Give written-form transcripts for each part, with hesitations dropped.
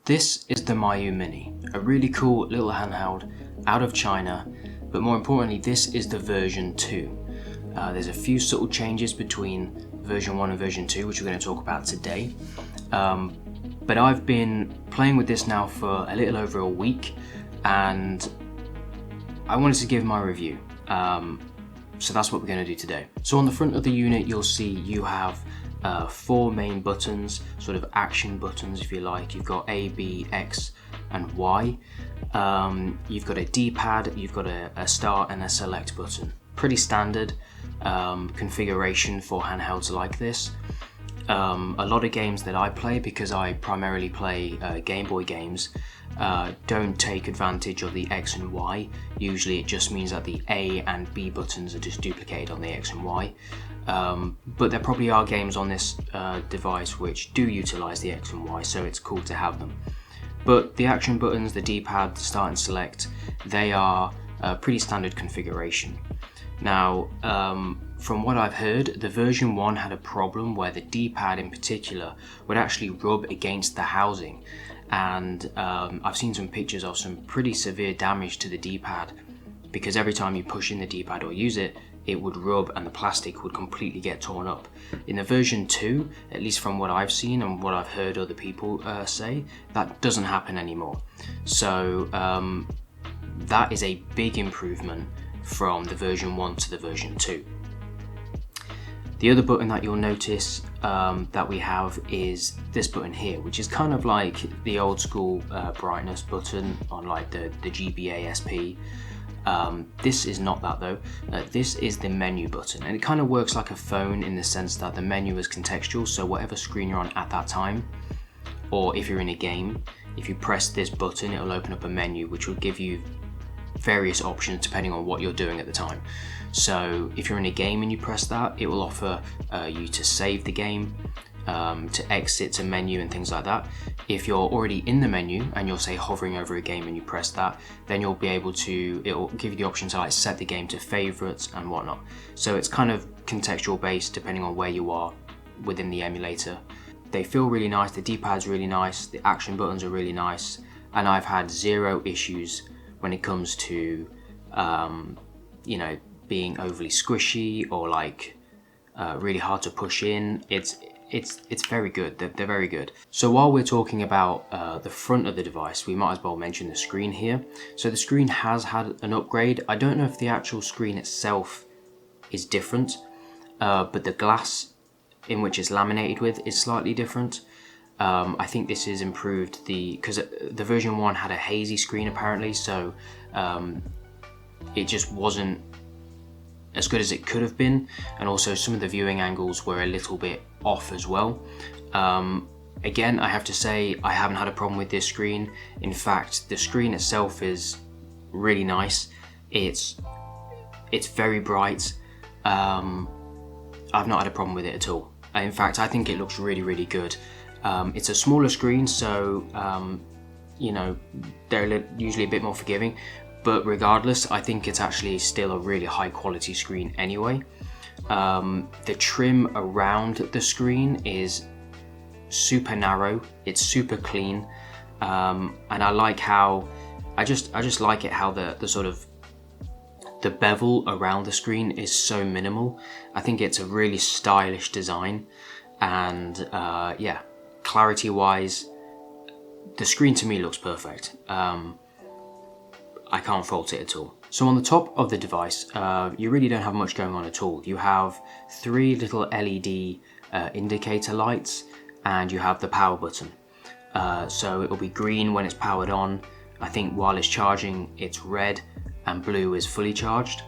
This is the MIYOO Mini, a really cool little handheld out of China, but more importantly this is the version 2. There's a few subtle changes between version 1 and version 2 which we're going to talk about today, but I've been playing with this now for a little over a week and I wanted to give my review, so that's what we're going to do today. So on the front of the unit you'll see you have 4 main buttons, sort of action buttons if you like. You've got A, B, X and Y. You've got a D-pad, you've got a start and a select button. Pretty standard configuration for handhelds like this. A lot of games that I play, because I primarily play Game Boy games, don't take advantage of the X and Y. Usually it just means that the A and B buttons are just duplicated on the X and Y. But there probably are games on this device which do utilize the X and Y, so it's cool to have them. But the action buttons, the D-pad, the start and select, they are a pretty standard configuration. Now, from what I've heard, the version 1 had a problem where the D-pad in particular would actually rub against the housing, and I've seen some pictures of some pretty severe damage to the D-pad, because every time you push in the D-pad or use it, it would rub and the plastic would completely get torn up. In the version 2, at least from what I've seen and what I've heard other people say, that doesn't happen anymore. So that is a big improvement from the version 1 to the version 2. The other button that you'll notice that we have is this button here, which is kind of like the old school brightness button on like the GBA SP. This is not that though. This is the menu button, and it kind of works like a phone in the sense that the menu is contextual, so whatever screen you're on at that time, or if you're in a game, if you press this button it'll open up a menu which will give you various options depending on what you're doing at the time. So if you're in a game and you press that, it will offer you to save the game, to exit to menu and things like that. If you're already in the menu and you're say hovering over a game and you press that, then you'll be able to, it'll give you the option to like set the game to favorites and whatnot. So it's kind of contextual based depending on where you are within the emulator. They feel really nice, the D-pad's really nice, the action buttons are really nice, and I've had zero issues when it comes to you know, being overly squishy or like really hard to push in. It's very good. They're very good. So while we're talking about the front of the device, we might as well mention the screen here. So the screen has had an upgrade. I don't know if the actual screen itself is different, but the glass in which it's laminated with is slightly different. I think this has improved because the version 1 had a hazy screen apparently, so it just wasn't as good as it could have been, and also some of the viewing angles were a little bit off as well. Again, I have to say I haven't had a problem with this screen. In fact, the screen itself is really nice. It's very bright. I've not had a problem with it at all. In fact, I think it looks really good. It's a smaller screen, so you know, they're usually a bit more forgiving, but regardless, I think it's actually still a really high quality screen anyway. The trim around the screen is super narrow, it's super clean, and I like how, I just like it how the sort of the bevel around the screen is so minimal. I think it's a really stylish design, and yeah, clarity wise, the screen to me looks perfect. I can't fault it at all. So on the top of the device, you really don't have much going on at all. You have 3 little LED indicator lights, and you have the power button. So it will be green when it's powered on. I think while it's charging, it's red, and blue is fully charged.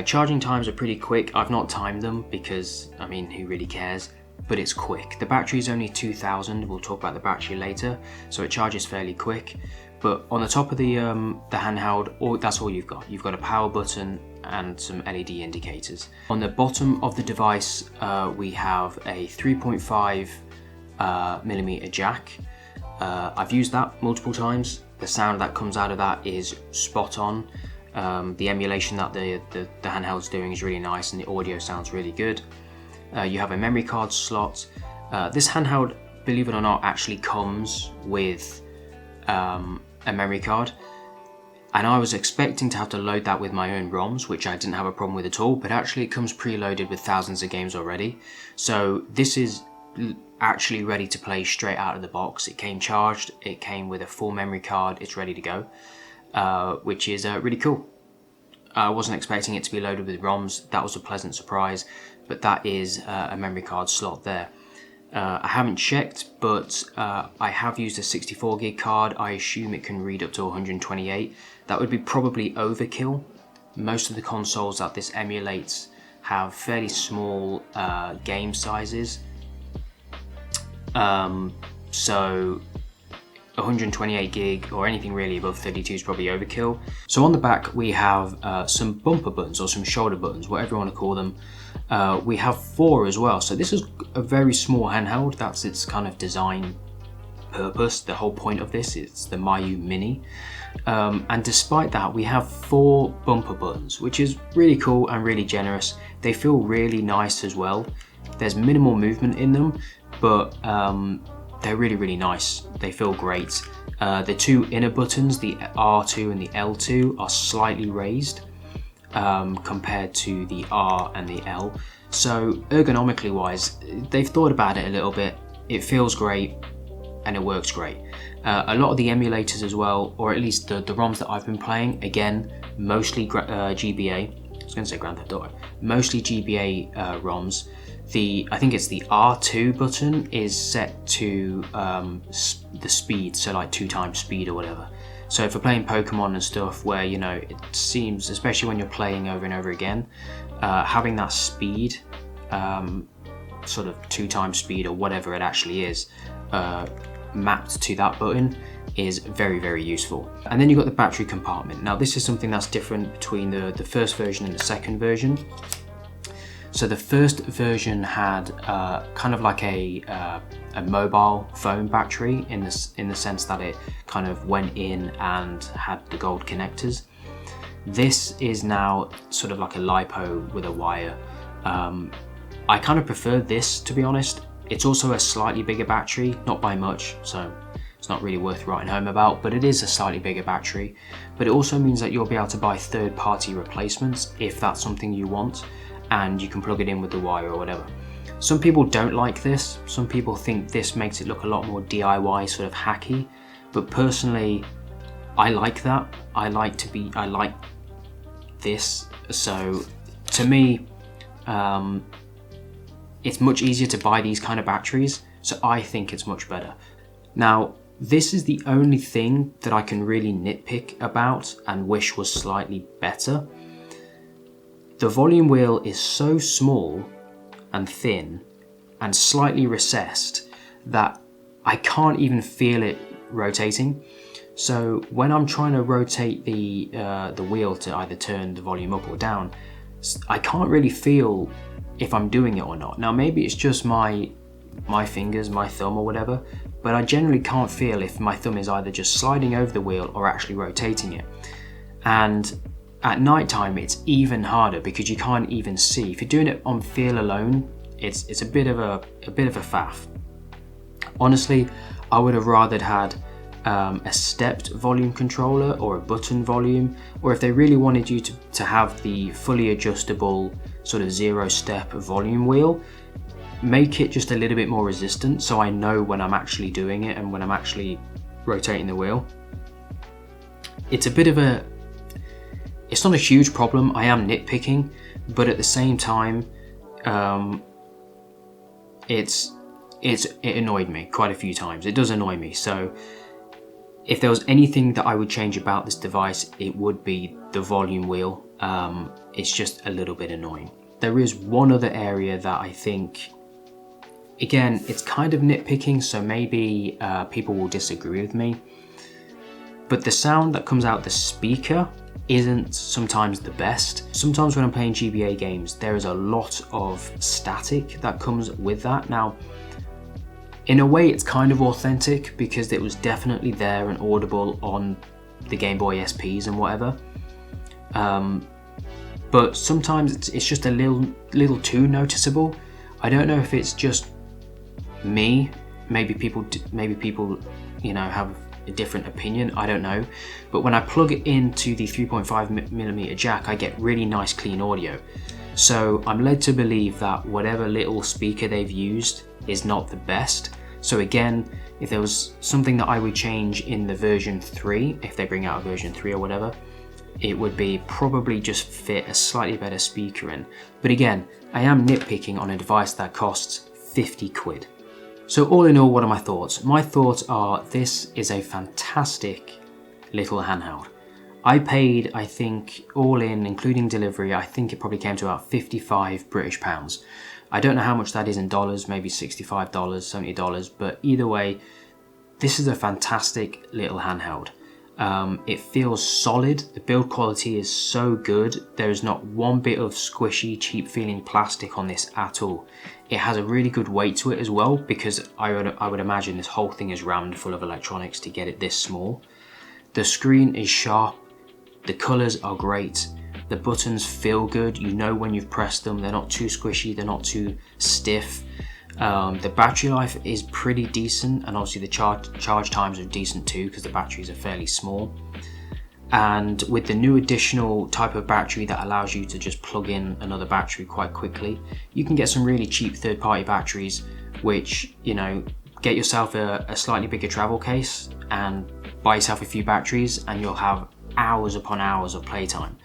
Charging times are pretty quick. I've not timed them because, I mean, who really cares? But it's quick. The battery is only 2000. We'll talk about the battery later. So it charges fairly quick. But on the top of the handheld, that's all you've got. You've got a power button and some LED indicators. On the bottom of the device, we have a 3.5 millimeter jack. I've used that multiple times. The sound that comes out of that is spot on. The emulation that the handheld's doing is really nice, and the audio sounds really good. You have a memory card slot. This handheld, believe it or not, actually comes with a memory card, and I was expecting to have to load that with my own ROMs, which I didn't have a problem with at all, but actually it comes preloaded with thousands of games already. So this is actually ready to play straight out of the box. It came charged, it came with a full memory card, it's ready to go, which is really cool. I wasn't expecting it to be loaded with ROMs. That was a pleasant surprise, but that is a memory card slot there. I haven't checked, but I have used a 64 gig card. I assume it can read up to 128. That would be probably overkill. Most of the consoles that this emulates have fairly small game sizes. So 128 gig or anything really above 32 is probably overkill. So on the back we have some bumper buttons or some shoulder buttons, whatever you want to call them. We have 4 as well, so this is a very small handheld. That's its kind of design purpose. The whole point of this is the MIYOO Mini, and despite that we have 4 bumper buttons, which is really cool and really generous. They feel really nice as well. There's minimal movement in them, but they're really nice. They feel great. The 2 inner buttons, the R2 and the L2, are slightly raised compared to the R and the L. So ergonomically wise, they've thought about it a little bit. It feels great and it works great. A lot of the emulators as well, or at least the ROMs that I've been playing, again, mostly GBA. I was going to say Grand Theft Auto. Mostly GBA ROMs. I think it's the R2 button is set to the speed, so like 2 times speed or whatever. So if you're playing Pokemon and stuff where, you know, it seems, especially when you're playing over and over again, having that speed, sort of 2 times speed or whatever it actually is, mapped to that button is very useful. And then you've got the battery compartment. Now this is something that's different between the first version and the second version. So the first version had kind of like a mobile phone battery in the sense that it kind of went in and had the gold connectors. This is now sort of like a LiPo with a wire. I kind of prefer this, to be honest. It's also a slightly bigger battery, not by much, so it's not really worth writing home about, but it is a slightly bigger battery. But it also means that you'll be able to buy third-party replacements if that's something you want, and you can plug it in with the wire or whatever. Some people don't like this. Some people think this makes it look a lot more DIY, sort of hacky, but personally I like that. I like this. So to me, it's much easier to buy these kind of batteries, so I think it's much better. Now this is the only thing that I can really nitpick about and wish was slightly better. The volume wheel is so small and thin and slightly recessed that I can't even feel it rotating. So when I'm trying to rotate the wheel to either turn the volume up or down, I can't really feel if I'm doing it or not. Now maybe it's just my fingers, my thumb or whatever, but I generally can't feel if my thumb is either just sliding over the wheel or actually rotating it. And at night time it's even harder because you can't even see. If you're doing it on feel alone, it's a bit of a faff. Honestly, I would have rather had a stepped volume controller or a button volume, or if they really wanted you to have the fully adjustable sort of 0-step volume wheel, make it just a little bit more resistant so I know when I'm actually doing it and when I'm actually rotating the wheel. It's a bit of a, it's not a huge problem. I am nitpicking, but at the same time, it annoyed me quite a few times. It does annoy me. So if there was anything that I would change about this device, it would be the volume wheel. It's just a little bit annoying. There is one other area that I think, again, it's kind of nitpicking, so maybe people will disagree with me, but the sound that comes out the speaker isn't sometimes the best. Sometimes when I'm playing GBA games, there is a lot of static that comes with that. Now, in a way, it's kind of authentic because it was definitely there and audible on the Game Boy SPs and whatever. But sometimes it's just a little too noticeable. I don't know if it's just me. Maybe people, you know, have a different opinion, I don't know. But when I plug it into the 3.5mm jack, I get really nice clean audio. So I'm led to believe that whatever little speaker they've used is not the best. So again, if there was something that I would change in the version 3, if they bring out a version 3 or whatever, it would be probably just fit a slightly better speaker in. But again, I am nitpicking on a device that costs 50 quid. So all in all, what are my thoughts? My thoughts are this is a fantastic little handheld. I paid, I think, all in, including delivery, I think it probably came to about 55 British pounds. I don't know how much that is in dollars, maybe $65, $70, but either way, this is a fantastic little handheld. It feels solid, the build quality is so good, there is not one bit of squishy, cheap feeling plastic on this at all. It has a really good weight to it as well, because I would imagine this whole thing is rammed full of electronics to get it this small. The screen is sharp, the colours are great, the buttons feel good, you know when you've pressed them, they're not too squishy, they're not too stiff. The battery life is pretty decent, and obviously the charge times are decent too because the batteries are fairly small. And with the new additional type of battery that allows you to just plug in another battery quite quickly, you can get some really cheap third-party batteries which, you know, get yourself a slightly bigger travel case and buy yourself a few batteries and you'll have hours upon hours of playtime.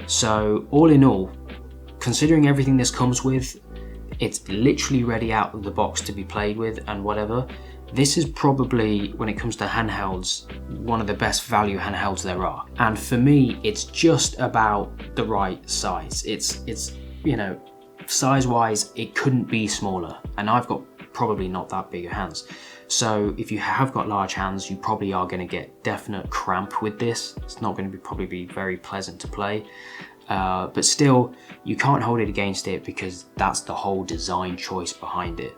So all in all, considering everything this comes with, it's literally ready out of the box to be played with and whatever. This is probably, when it comes to handhelds, one of the best value handhelds there are. And for me, it's just about the right size. It's you know, size-wise, it couldn't be smaller. And I've got probably not that big of hands. So if you have got large hands, you probably are going to get definite cramp with this. It's not going to probably be very pleasant to play. But still, you can't hold it against it because that's the whole design choice behind it.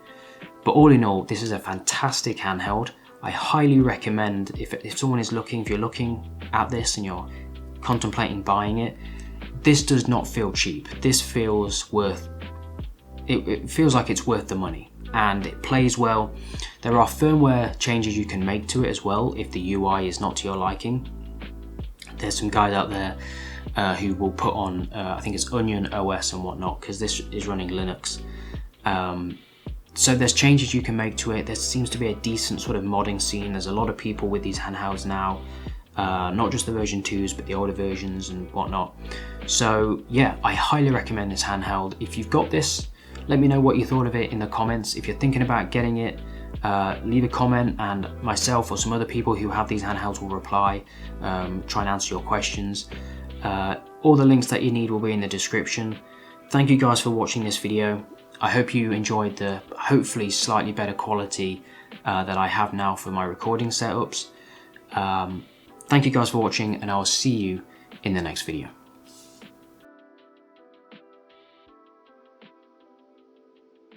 But all in all, this is a fantastic handheld. I highly recommend, if someone is looking, if you're looking at this and you're contemplating buying it, this does not feel cheap. This feels worth, it feels like it's worth the money. And it plays well. There are firmware changes you can make to it as well if the UI is not to your liking. There's some guys out there who will put on, I think it's Onion OS and whatnot, because this is running Linux. So there's changes you can make to it. There seems to be a decent sort of modding scene. There's a lot of people with these handhelds now, not just the version 2s, but the older versions and whatnot. So yeah, I highly recommend this handheld. If you've got this, let me know what you thought of it in the comments. If you're thinking about getting it, leave a comment and myself or some other people who have these handhelds will reply, try and answer your questions. All the links that you need will be in the description. Thank you guys for watching this video. I hope you enjoyed the hopefully slightly better quality that I have now for my recording setups. Thank you guys for watching, and I will see you in the next video.